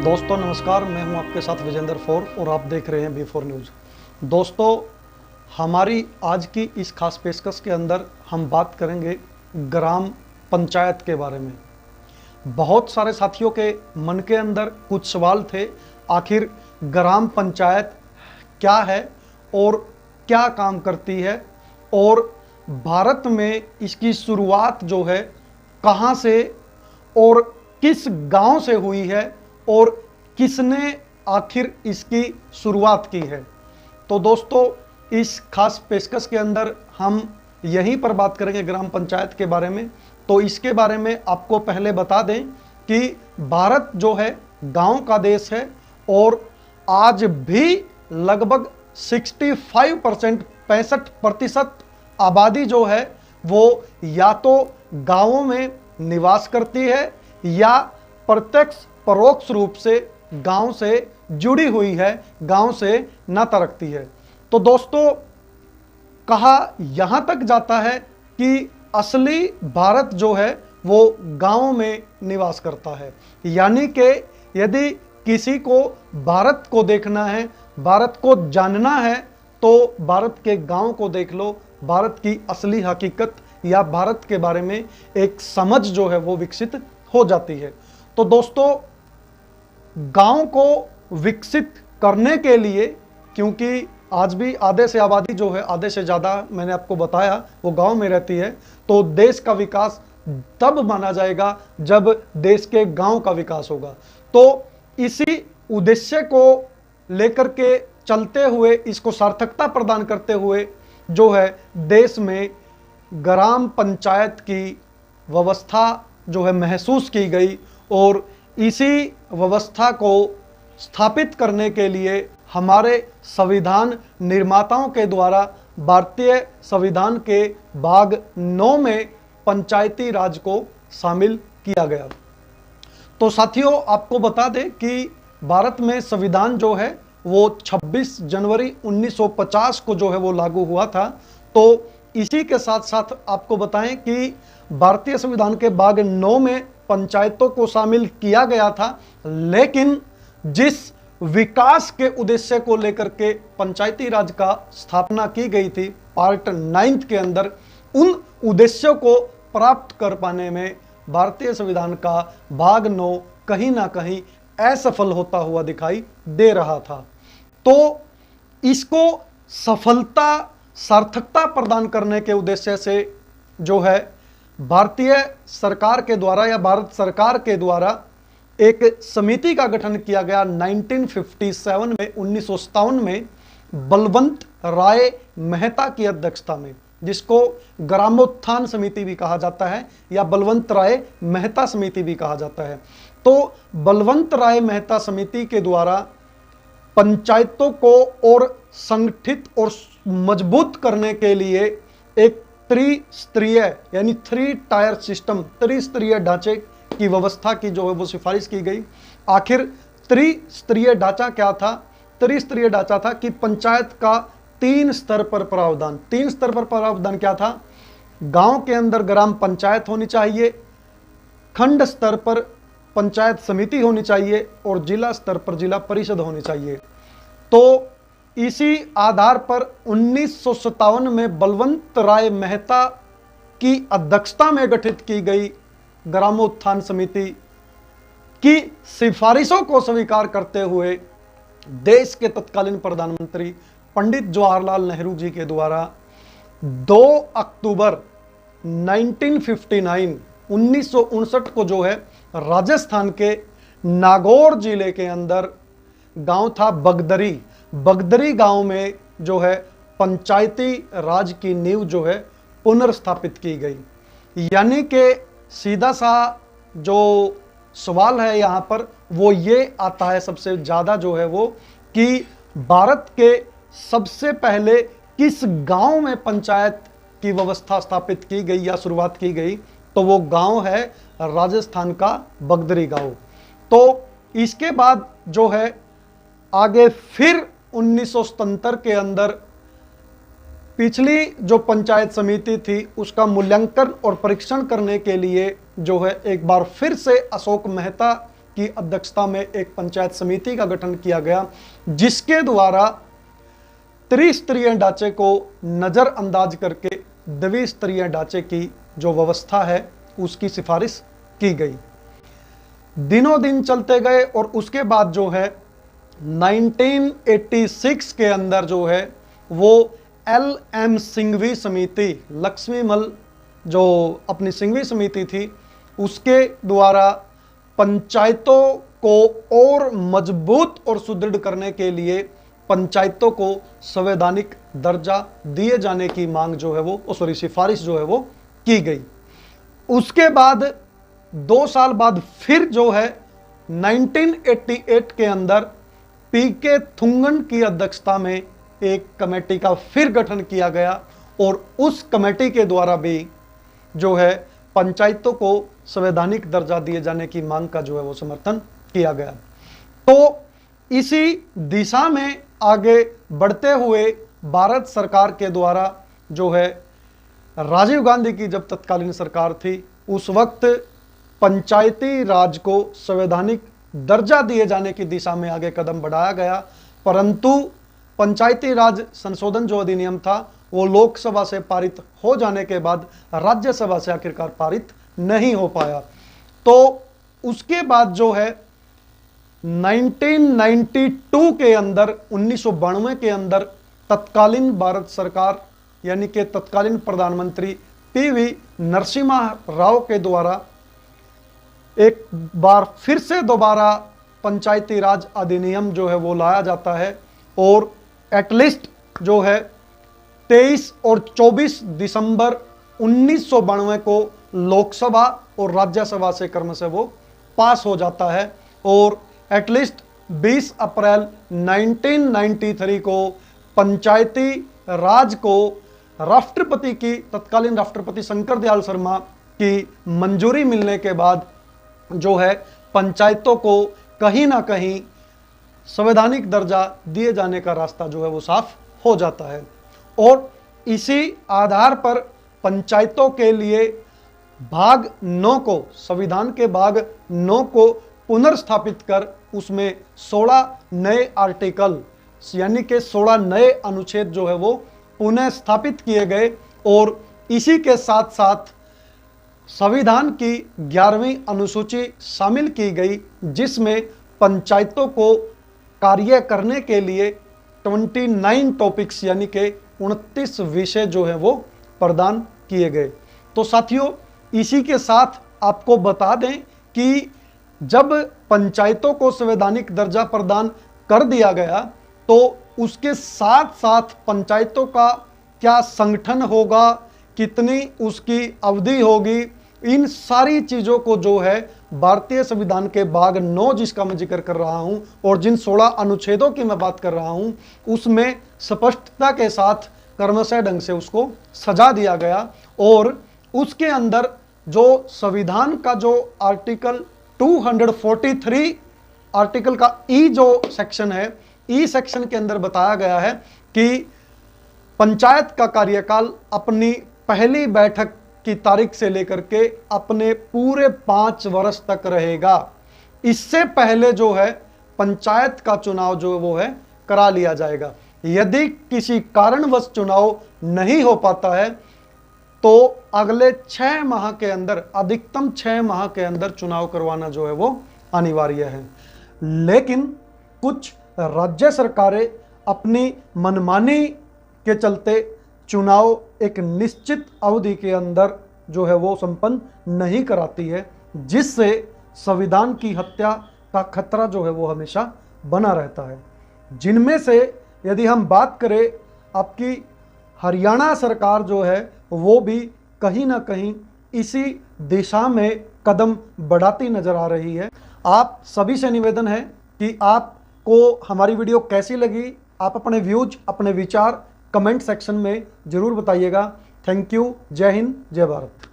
दोस्तों नमस्कार, मैं हूं आपके साथ विजेंद्र फोर और आप देख रहे हैं B4 न्यूज़। दोस्तों, हमारी आज की इस खास पेशकश के अंदर हम बात करेंगे ग्राम पंचायत के बारे में। बहुत सारे साथियों के मन के अंदर कुछ सवाल थे, आखिर ग्राम पंचायत क्या है और क्या काम करती है और भारत में इसकी शुरुआत जो है कहाँ से और किस गांव से हुई है और किसने आखिर इसकी शुरुआत की है। तो दोस्तों, इस खास पेशकश के अंदर हम यहीं पर बात करेंगे ग्राम पंचायत के बारे में। तो इसके बारे में आपको पहले बता दें कि भारत जो है गांव का देश है और आज भी लगभग 65% आबादी जो है वो या तो गांवों में निवास करती है या प्रत्यक्ष परोक्ष रूप से गांव से जुड़ी हुई है, गांव से नाता रखती है। तो दोस्तों, कहा यहां तक जाता है कि असली भारत जो है वो गांव में निवास करता है। यानी कि यदि किसी को भारत को देखना है, भारत को जानना है, तो भारत के गांव को देख लो। भारत की असली हकीकत या भारत के बारे में एक समझ जो है वो विकसित हो जाती है। तो दोस्तों, गांव को विकसित करने के लिए, क्योंकि आज भी आधे से आबादी जो है, आधे से ज़्यादा मैंने आपको बताया, वो गांव में रहती है, तो देश का विकास तब माना जाएगा जब देश के गांव का विकास होगा। तो इसी उद्देश्य को लेकर के चलते हुए, इसको सार्थकता प्रदान करते हुए जो है देश में ग्राम पंचायत की व्यवस्था जो है महसूस की गई और इसी व्यवस्था को स्थापित करने के लिए हमारे संविधान निर्माताओं के द्वारा भारतीय संविधान के भाग 9 में पंचायती राज को शामिल किया गया। तो साथियों, आपको बता दें कि भारत में संविधान जो है वो 26 जनवरी 1950 को जो है वो लागू हुआ था। तो इसी के साथ साथ आपको बताएं कि भारतीय संविधान के भाग 9 में पंचायतों को शामिल किया गया था, लेकिन जिस विकास के उद्देश्य को लेकर के पंचायती राज का स्थापना की गई थी पार्ट 9 के अंदर, उन उद्देश्यों को प्राप्त कर पाने में भारतीय संविधान का भाग 9 कहीं ना कहीं असफल होता हुआ दिखाई दे रहा था। तो इसको सफलता, सार्थकता प्रदान करने के उद्देश्य से जो है भारतीय सरकार के द्वारा या भारत सरकार के द्वारा एक समिति का गठन किया गया 1957 में, 1957 में बलवंत राय मेहता की अध्यक्षता में, जिसको ग्रामोत्थान समिति भी कहा जाता है या बलवंत राय मेहता समिति भी कहा जाता है। तो बलवंत राय मेहता समिति के द्वारा पंचायतों को और संगठित और मजबूत करने के लिए एक त्रिस्तरीय यानी 3 टायर सिस्टम, त्रिस्तरीय ढांचे की व्यवस्था की जो है वो सिफारिश की गई। आखिर त्रिस्तरीय ढांचा क्या था? त्रिस्तरीय ढांचा था कि पंचायत का 3 स्तर पर प्रावधान। 3 स्तर पर प्रावधान क्या था? गांव के अंदर ग्राम पंचायत होनी चाहिए, खंड स्तर पर पंचायत समिति होनी चाहिए और जिला स्तर पर जिला परिषद होनी चाहिए। तो इसी आधार पर 1957 में बलवंत राय मेहता की अध्यक्षता में गठित की गई ग्रामोत्थान समिति की सिफारिशों को स्वीकार करते हुए देश के तत्कालीन प्रधानमंत्री पंडित जवाहरलाल नेहरू जी के द्वारा 2 अक्टूबर 1959 को जो है राजस्थान के नागौर जिले के अंदर गांव था बगदरी। बगदरी गांव में जो है पंचायती राज की नींव जो है पुनर्स्थापित की गई। यानी कि सीधा सा जो सवाल है यहाँ पर वो ये आता है सबसे ज़्यादा जो है वो कि भारत के सबसे पहले किस गांव में पंचायत की व्यवस्था स्थापित की गई या शुरुआत की गई, तो वो गांव है राजस्थान का बगदरी गांव। तो इसके बाद जो है आगे फिर 1977 के अंदर पिछली जो पंचायत समिति थी उसका मूल्यांकन और परीक्षण करने के लिए जो है एक बार फिर से अशोक मेहता की अध्यक्षता में एक पंचायत समिति का गठन किया गया, जिसके द्वारा त्रिस्तरीय ढांचे को नज़रअंदाज करके द्विस्तरीय ढांचे की जो व्यवस्था है उसकी सिफारिश की गई। दिनों दिन चलते गए और उसके बाद जो है 1986 के अंदर जो है वो LM सिंघवी समिति, लक्ष्मीमल जो अपनी सिंघवी समिति थी, उसके द्वारा पंचायतों को और मजबूत और सुदृढ़ करने के लिए पंचायतों को संवैधानिक दर्जा दिए जाने की मांग जो है वो सिफारिश जो है वो की गई। उसके बाद 2 साल बाद फिर जो है 1988 के अंदर PK थुंगन की अध्यक्षता में एक कमेटी का फिर गठन किया गया और उस कमेटी के द्वारा भी जो है पंचायतों को संवैधानिक दर्जा दिए जाने की मांग का जो है वो समर्थन किया गया। तो इसी दिशा में आगे बढ़ते हुए भारत सरकार के द्वारा जो है राजीव गांधी की जब तत्कालीन सरकार थी, उस वक्त पंचायती राज को संवैधानिक दर्जा दिए जाने की दिशा में आगे कदम बढ़ाया गया, परंतु पंचायती राज संशोधन जो अधिनियम था वो लोकसभा से पारित हो जाने के बाद राज्यसभा से आखिरकार पारित नहीं हो पाया। तो उसके बाद जो है 1992 के अंदर 1992 के अंदर तत्कालीन भारत सरकार यानी कि तत्कालीन प्रधानमंत्री PV नरसिम्हा राव के द्वारा एक बार फिर से दोबारा पंचायती राज अधिनियम जो है वो लाया जाता है और एटलीस्ट जो है 23 और 24 दिसंबर 1992 को लोकसभा और राज्यसभा से क्रम से वो पास हो जाता है और एटलीस्ट 20 अप्रैल 1993 को पंचायती राज को राष्ट्रपति की तत्कालीन राष्ट्रपति शंकर दयाल शर्मा की मंजूरी मिलने के बाद जो है पंचायतों को कहीं ना कहीं संवैधानिक दर्जा दिए जाने का रास्ता जो है वो साफ हो जाता है और इसी आधार पर पंचायतों के लिए भाग 9 को, संविधान के भाग 9 को पुनर्स्थापित कर उसमें 16 नए आर्टिकल यानी कि 16 नए अनुच्छेद जो है वो पुनः स्थापित किए गए और इसी के साथ साथ संविधान की 11वीं अनुसूची शामिल की गई, जिसमें पंचायतों को कार्य करने के लिए 29 टॉपिक्स यानी कि 29 विषय जो है वो प्रदान किए गए। तो साथियों, इसी के साथ आपको बता दें कि जब पंचायतों को संवैधानिक दर्जा प्रदान कर दिया गया तो उसके साथ साथ पंचायतों का क्या संगठन होगा, कितनी उसकी अवधि होगी, इन सारी चीज़ों को जो है भारतीय संविधान के भाग 9 जिसका मैं जिक्र कर रहा हूं और जिन 16 अनुच्छेदों की मैं बात कर रहा हूं उसमें स्पष्टता के साथ क्रमशः ढंग से उसको सजा दिया गया और उसके अंदर जो संविधान का जो आर्टिकल 243 आर्टिकल का ई जो सेक्शन है, ई सेक्शन के अंदर बताया गया है कि पंचायत का कार्यकाल अपनी पहली बैठक की तारीख से लेकर के अपने पूरे 5 वर्ष तक रहेगा। इससे पहले जो है पंचायत का चुनाव जो वो है करा लिया जाएगा। यदि किसी कारणवश चुनाव नहीं हो पाता है तो अगले 6 माह के अंदर, अधिकतम 6 माह के अंदर चुनाव करवाना जो है वो अनिवार्य है। लेकिन कुछ राज्य सरकारें अपनी मनमानी के चलते चुनाव एक निश्चित अवधि के अंदर जो है वो संपन्न नहीं कराती है, जिससे संविधान की हत्या का खतरा जो है वो हमेशा बना रहता है। जिनमें से यदि हम बात करें, आपकी हरियाणा सरकार जो है वो भी कहीं ना कहीं इसी दिशा में कदम बढ़ाती नजर आ रही है। आप सभी से निवेदन है कि आपको हमारी वीडियो कैसी लगी, आप अपने व्यूज, अपने विचार कमेंट सेक्शन में जरूर बताइएगा। Thank you. जय हिंद, जय भारत।